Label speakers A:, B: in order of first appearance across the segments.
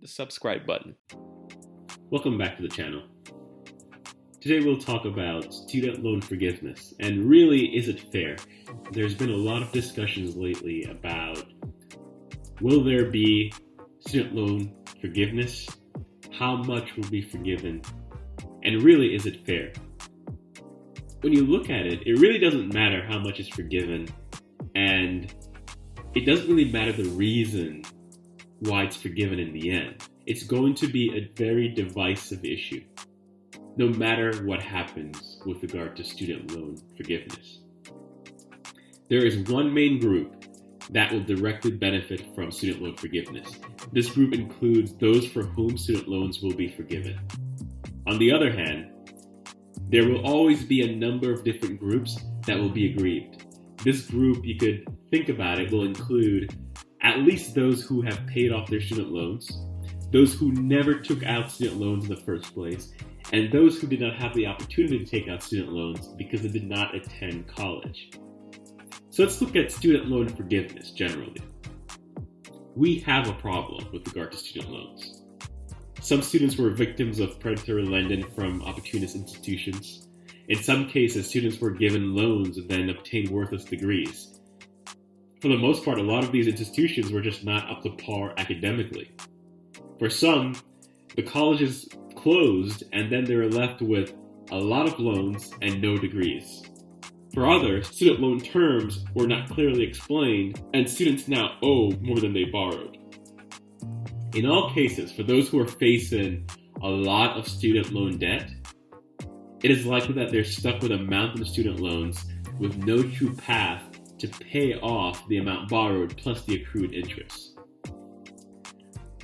A: the subscribe button.
B: Welcome back to the channel. Today we'll talk about student loan forgiveness, and really, is it fair? There's been a lot of discussions lately about will there be student loan forgiveness? How much will be forgiven? And really, is it fair? When you look at it, it really doesn't matter how much is forgiven, and it doesn't really matter the reason why it's forgiven in the end. It's going to be a very divisive issue, no matter what happens with regard to student loan forgiveness. There is one main group that will directly benefit from student loan forgiveness. This group includes those for whom student loans will be forgiven. On the other hand, there will always be a number of different groups that will be aggrieved. This group, you could think about it, will include at least those who have paid off their student loans, those who never took out student loans in the first place, and those who did not have the opportunity to take out student loans because they did not attend college. So let's look at student loan forgiveness generally. We have a problem with regard to student loans. Some students were victims of predatory lending from opportunist institutions. In some cases, students were given loans and then obtained worthless degrees. For the most part, a lot of these institutions were just not up to par academically. For some, the colleges closed and then they were left with a lot of loans and no degrees. For others, student loan terms were not clearly explained and students now owe more than they borrowed. In all cases, for those who are facing a lot of student loan debt, it is likely that they're stuck with a mountain of student loans with no true path to pay off the amount borrowed plus the accrued interest.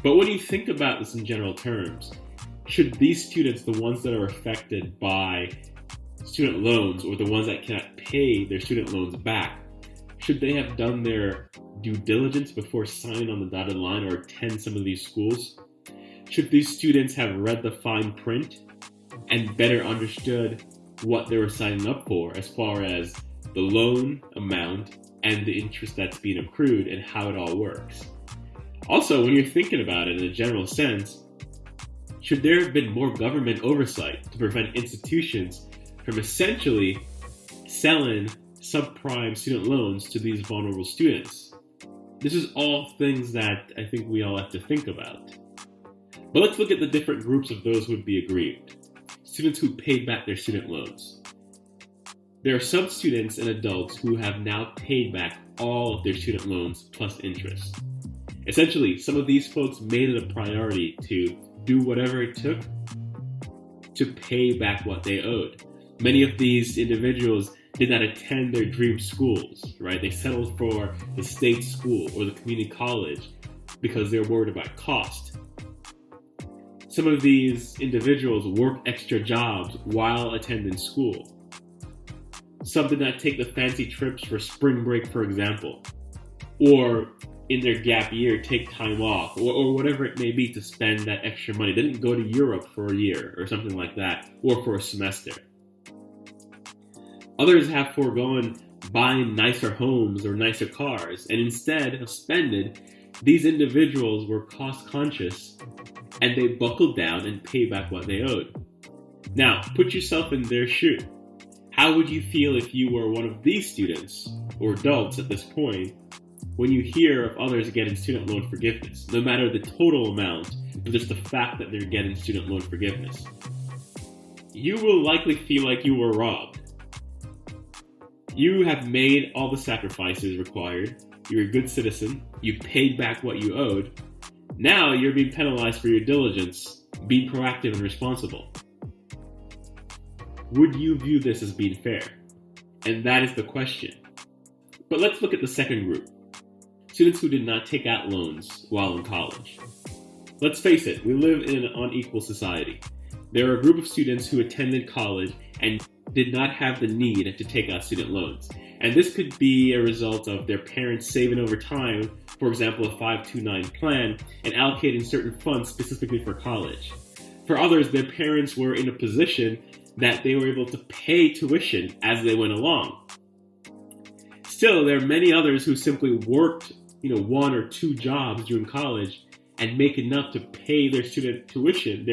B: But when you think about this in general terms, should these students, the ones that are affected by student loans or the ones that cannot pay their student loans back, should they have done their due diligence before signing on the dotted line or attend some of these schools? Should these students have read the fine print and better understood what they were signing up for as far as the loan amount and the interest that's being accrued and how it all works? Also, when you're thinking about it in a general sense, should there have been more government oversight to prevent institutions from essentially selling subprime student loans to these vulnerable students? This is all things that I think we all have to think about. But let's look at the different groups of those who would be aggrieved. Students who paid back their student loans. There are some students and adults who have now paid back all of their student loans plus interest. Essentially, some of these folks made it a priority to do whatever it took to pay back what they owed. Many of these individuals did not attend their dream schools, right? They settled for the state school or the community college because they're worried about cost. Some of these individuals worked extra jobs while attending school. Some did not take the fancy trips for spring break, for example, or in their gap year take time off, or whatever it may be to spend that extra money. They didn't go to Europe for a year or something like that, or for a semester. Others have foregone buying nicer homes or nicer cars, and instead of spending, these individuals were cost conscious and they buckled down and paid back what they owed. Now, put yourself in their shoe. How would you feel if you were one of these students, or adults at this point, when you hear of others getting student loan forgiveness, no matter the total amount, but just the fact that they're getting student loan forgiveness? You will likely feel like you were robbed. You have made all the sacrifices required. You're a good citizen. You paid back what you owed. Now you're being penalized for your diligence, being proactive and responsible. Would you view this as being fair? And that is the question. But let's look at the second group. Students who did not take out loans while in college. Let's face it, we live in an unequal society. There are a group of students who attended college and did not have the need to take out student loans. And this could be a result of their parents saving over time, for example, a 529 plan, and allocating certain funds specifically for college. For others, their parents were in a position that they were able to pay tuition as they went along. Still, there are many others who simply worked, one or two jobs during college and make enough to pay their student tuition,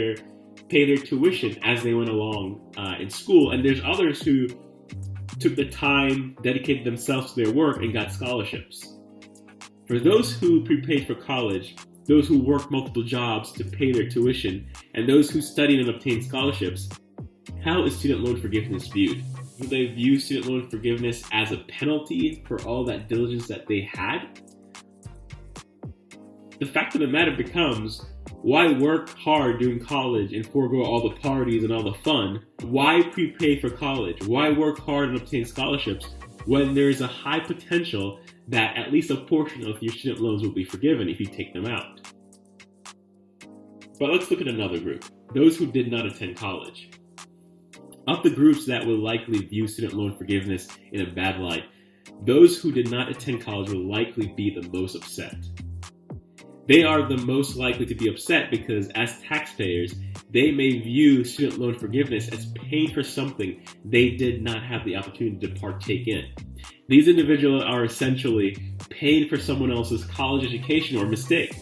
B: as they went along in school. And there's others who took the time, dedicated themselves to their work, and got scholarships. For those who prepaid for college, those who worked multiple jobs to pay their tuition, and those who studied and obtained scholarships, how is student loan forgiveness viewed? Do they view student loan forgiveness as a penalty for all that diligence that they had? The fact of the matter becomes, why work hard during college and forego all the parties and all the fun? Why prepay for college? Why work hard and obtain scholarships when there's a high potential that at least a portion of your student loans will be forgiven if you take them out? But let's look at another group, those who did not attend college. Of the groups that will likely view student loan forgiveness in a bad light, those who did not attend college will likely be the most upset. They are the most likely to be upset because as taxpayers, they may view student loan forgiveness as paying for something they did not have the opportunity to partake in. These individuals are essentially paying for someone else's college education or mistake.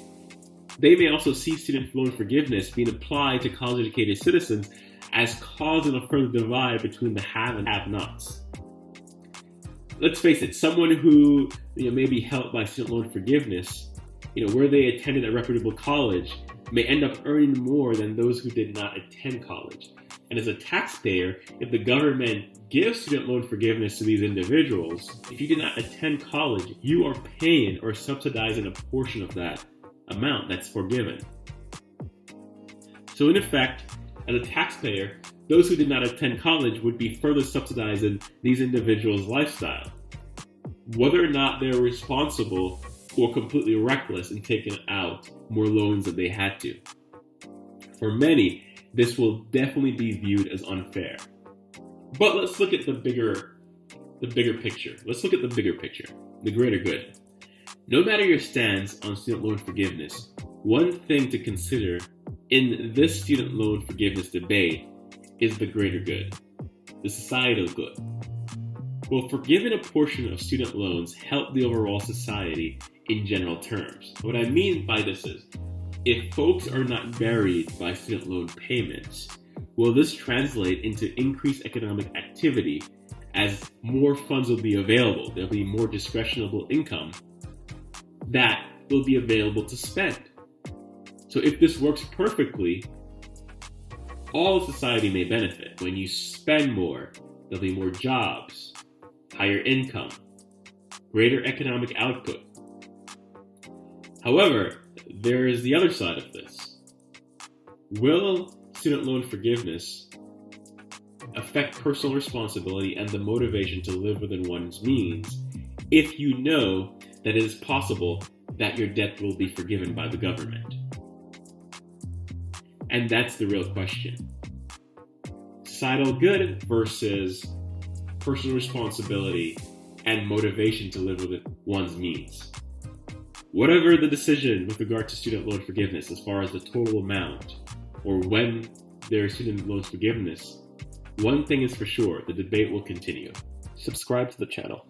B: They may also see student loan forgiveness being applied to college-educated citizens as causing a further divide between the have and have-nots. Let's face it, someone who may be helped by student loan forgiveness, where they attended a reputable college, may end up earning more than those who did not attend college. And as a taxpayer, if the government gives student loan forgiveness to these individuals, if you did not attend college, you are paying or subsidizing a portion of that amount that's forgiven. So in effect, as a taxpayer, those who did not attend college would be further subsidizing these individuals' lifestyle, whether or not they're responsible or completely reckless in taking out more loans than they had to. For many, this will definitely be viewed as unfair. But let's look at the bigger picture. Let's look at the bigger picture, the greater good. No matter your stance on student loan forgiveness, one thing to consider in this student loan forgiveness debate is the greater good, the societal good. Will forgiving a portion of student loans help the overall society in general terms? What I mean by this is, if folks are not buried by student loan payments, will this translate into increased economic activity as more funds will be available? There'll be more discretionable income that will be available to spend. So if this works perfectly, all of society may benefit. When you spend more, there'll be more jobs, higher income, greater economic output. However, there is the other side of this. Will student loan forgiveness affect personal responsibility and the motivation to live within one's means if you know that it is possible that your debt will be forgiven by the government? And that's the real question. Societal good versus personal responsibility and motivation to live within one's means. Whatever the decision with regard to student loan forgiveness, as far as the total amount or when there is student loan forgiveness, one thing is for sure, the debate will continue. Subscribe to the channel.